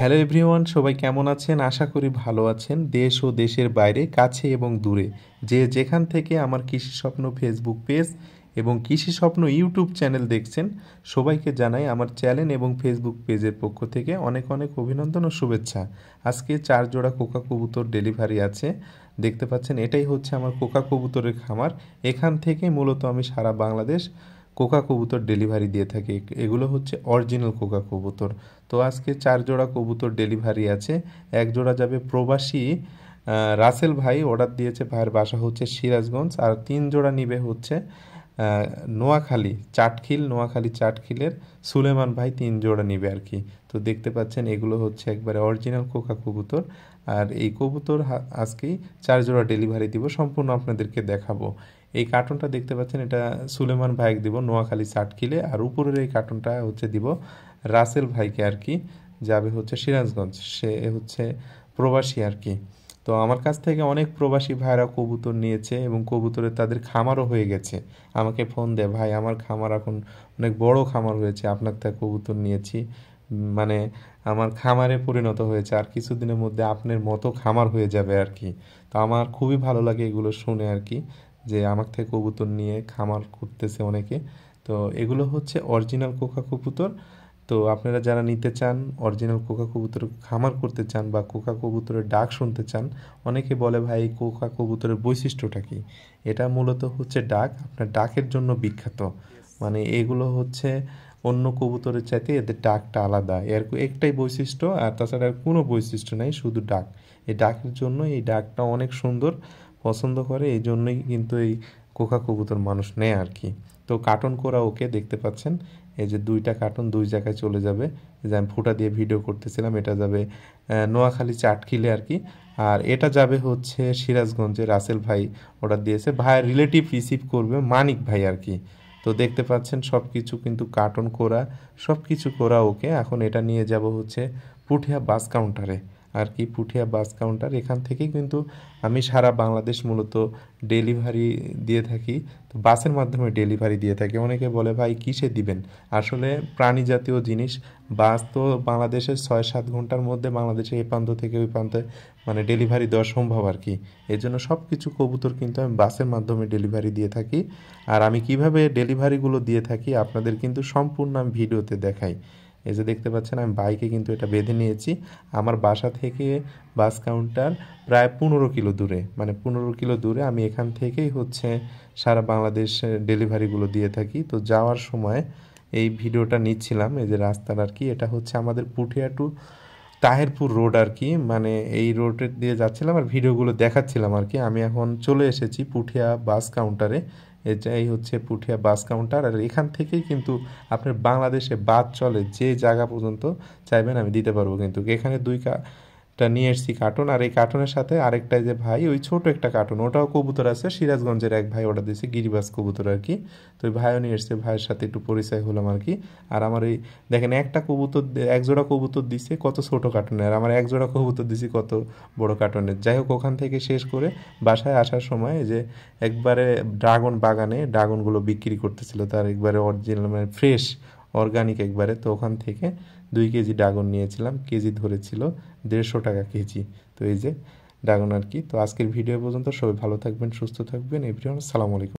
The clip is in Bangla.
হ্যালো এভরিওয়ান, সবাই কেমন আছেন? আশা করি ভালো আছেন। দেশ ও দেশের বাইরে, কাছে এবং দূরে, যে যেখান থেকে আমার কৃষি স্বপ্ন ফেসবুক পেজ এবং কৃষি স্বপ্ন ইউটিউব চ্যানেল দেখছেন, সবাইকে জানাই আমার চ্যানেল এবং ফেসবুক পেজের পক্ষ থেকে অনেক অনেক অভিনন্দন ও শুভেচ্ছা। আজকে 4 জোড়া কোকা কবুতর ডেলিভারি আছে। দেখতে পাচ্ছেন, এটাই হচ্ছে আমার কোকা কবুতরের খামার। এখান থেকে মূলত আমি সারা বাংলাদেশ কোকা কবুতর ডেলিভারি দিয়ে থাকি। এগুলো হচ্ছে অরিজিনাল কোকা কবুতর। তো আজকে 4 জোড়া কবুতর ডেলিভারি আছে। 1 জোড়া যাবে প্রবাসী রাসেল ভাই অর্ডার দিয়েছে, ভাইয়ের বাসা হচ্ছে সিরাজগঞ্জ। আর 3 জোড়া নিবে হচ্ছে নোয়াখালী চাটখিল, নোয়াখালী চাটখিলের সুলেমান ভাই 3 জোড়া নিবে আর কি। তো দেখতে পাচ্ছেন, এগুলো হচ্ছে একবারে অরিজিনাল কোকা কবুতর। আর এই কবুতর আজকেই 4 জোড়া ডেলিভারি দিব, সম্পূর্ণ আপনাদেরকে দেখাবো। এই কার্টুনটা দেখতে পাচ্ছেন, এটা সুলেমান ভাইকে দিব নোয়াখালী চাটখিলে। আর উপরের এই কার্টুনটা হচ্ছে দিব রাসেল ভাইকে আর কি, যাবে হচ্ছে সিরাজগঞ্জ। সে হচ্ছে প্রবাসী আর কি। তো আমার কাছ থেকে অনেক প্রবাসী ভাইরা কবুতর নিয়েছে এবং কবুতরের তাদের খামারও হয়ে গেছে। আমাকে ফোন দেয়, ভাই আমার খামার এখন অনেক বড় খামার হয়েছে, আপনার থেকে কবুতর নিয়েছি, মানে আমার খামারে পরিণত হয়েছে, আর কিছুদিনের মধ্যে আপনার মতো খামার হয়ে যাবে আর কি। তো আমার খুবই ভালো লাগে এগুলো শুনে আর কি, যে আমার থেকে কবুতর নিয়ে খামার করতেছে অনেকে। তো এগুলো হচ্ছে অরিজিনাল কোকা কবুতর। তো আপনারা যারা নিতে চান, অরিজিনাল কোকা কবুতর খামার করতে চান বা কোকা কবুতরের ডাক শুনতে চান, অনেকে বলে ভাই এই কোকা কবুতরের বৈশিষ্ট্যটা কি? এটা মূলত হচ্ছে ডাক, আপনার ডাকের জন্য বিখ্যাত। মানে এগুলো হচ্ছে অন্য কবুতরের চাইতে এদের ডাকটা আলাদা, এর একটাই বৈশিষ্ট্য, আর তাছাড়া আর কোনো বৈশিষ্ট্য নেই, শুধু ডাক। এই ডাকের জন্য এই ডাকটা অনেক সুন্দর, পছন্দ করে, এই জন্যই কিন্তু এই কোকা কবুতর মানুষ নেয় আর কি। তো কার্টন করা ওকে, দেখতে পাচ্ছেন এই যে 2টা কার্টুন 2 জায়গায় চলে যাবে। এই যে আমি ফুটা দিয়ে ভিডিও করতেছিলাম, এটা যাবে নোয়াখালী চাটখিলে আর কি। আর এটা যাবে হচ্ছে সিরাজগঞ্জে, রাসেল ভাই অর্ডার দিয়েছে, ভাইয়ের রিলেটিভ রিসিভ করবে মানিক ভাই আর কি। তো দেখতে পাচ্ছেন সব কিছু কিন্তু কার্টন করা, সব কিছু করা ওকে। এখন এটা নিয়ে যাব হচ্ছে পুঠিয়া বাস কাউন্টারে আর কি। পুঠিয়া বাস কাউন্টার, এখান থেকেই কিন্তু আমি সারা বাংলাদেশ মূলত ডেলিভারি দিয়ে থাকি। তো বাসের মাধ্যমে ডেলিভারি দিয়ে থাকি। অনেকে বলে ভাই কিসে দিবেন? আসলে প্রাণী জাতীয় জিনিস, বাস তো বাংলাদেশের 6-7 ঘন্টার মধ্যে বাংলাদেশের এই প্রান্ত থেকে ওই প্রান্তে মানে ডেলিভারি দেওয়া সম্ভব আর কি। এই জন্য সব কিছু কবুতর কিন্তু আমি বাসের মাধ্যমে ডেলিভারি দিয়ে থাকি। আর আমি কিভাবে ডেলিভারিগুলো দিয়ে থাকি আপনাদের কিন্তু সম্পূর্ণ আমি ভিডিওতে দেখাই। এই যে দেখতে পাচ্ছেন, আমি বাইকে কিন্তু এটা বেঁধে নিয়েছি। আমার বাসা থেকে বাস কাউন্টার প্রায় 15 কিলো দূরে, মানে 15 কিলো দূরে। আমি এখান থেকেই হচ্ছে সারা বাংলাদেশে ডেলিভারিগুলো দিয়ে থাকি। তো যাওয়ার সময় এই ভিডিওটা নিচ্ছিলাম, এই যে রাস্তার আর কি, এটা হচ্ছে আমাদের পুঠিয়া টু তাহেরপুর রোড আর কি। মানে এই রোডের দিয়ে যাচ্ছিলাম আর ভিডিওগুলো দেখাচ্ছিলাম আর কি। আমি এখন চলে এসেছি পুঠিয়া বাস কাউন্টারে। এটাই হচ্ছে পুঠিয়া বাস কাউন্টার। আর এখান থেকেই কিন্তু আপনার বাংলাদেশে বাস চলে, যে জায়গা পর্যন্ত চাইবেন আমি দিতে পারবো। কিন্তু এখানে 2টা নিয়ে এসেছি কার্টুন, আর এই কার্টুনের সাথে আরেকটা যে ভাই ওই ছোট একটা কার্টুন, ওটাও কবুতর আছে, সিরাজগঞ্জের এক ভাই অর্ডার দিয়েছে গিরিবাজ কবুতর আর কি। তো ওই ভাইও নিয়ে এসছে, ভাইয়ের সাথে একটু পরিচয় হলাম আর কি। আর আমার এই দেখেন, একটা কবুতর 1 জোড়া কবুতর দিছে কত ছোট কার্টুনের, আর আমার 1 জোড়া কবুতর দিছি কত বড় কার্টুনের। যাই হোক, ওখান থেকে শেষ করে বাসায় আসার সময় এই যে একবারে ড্রাগন বাগানে ড্রাগনগুলো বিক্রি করতেছিল, তার একবারে অরিজিনাল মানে ফ্রেশ অর্গানিক একবারে। তো ওখান থেকে 2 কেজি ড্রাগন নিয়েছিলাম, কেজি ধরেছিল 150 টাকা কেজি। তো এই যে ড্রাগন আর কি। তো আজকের ভিডিও পর্যন্ত, সবাই ভালো থাকবেন, সুস্থ থাকবেন। এভরিওয়ান, আসসালামু আলাইকুম।